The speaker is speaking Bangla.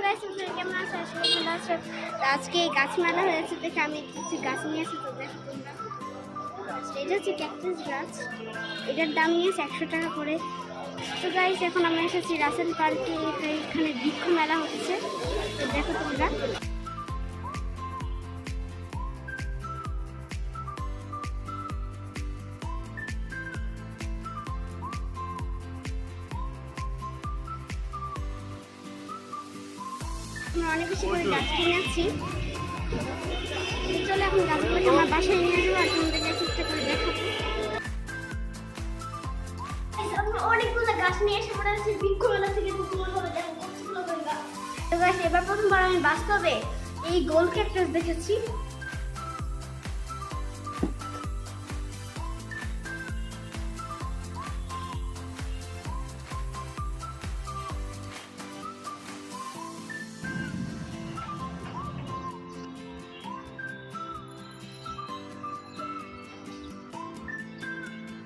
গাইস, আপনারা কেমন আছেন? আসলে ভালো আছেন। তো আজকে গাছ মেলা হয়েছে দেখে আমি কিছু গাছ নিয়ে এসেছি। তো দেখো তোমরা, এটা হচ্ছে ক্যাকটাস গাছ। এটার দাম নিয়েছে 100 টাকা করে। তো গাইস, এখন আমরা এসেছি রাসেল পার্কে। এখানে বৃক্ষ মেলা হচ্ছে। তো দেখো তোমরা, আমরা অনেক বেশি করে গাছ কিনেছি। চলো এখন গাছগুলোকে আমার বাসায় নিয়ে যাবো আর তোমাদেরকে চেষ্টা করে দেখাবো। আমরা অনেকগুলো গাছ নিয়ে এসে পড়ে আছি বৃক্ষ মেলা থেকে। তো গাছ, এবার প্রথমবার আমি বাস্তবে এই গোল ক্যাকটাস দেখেছি।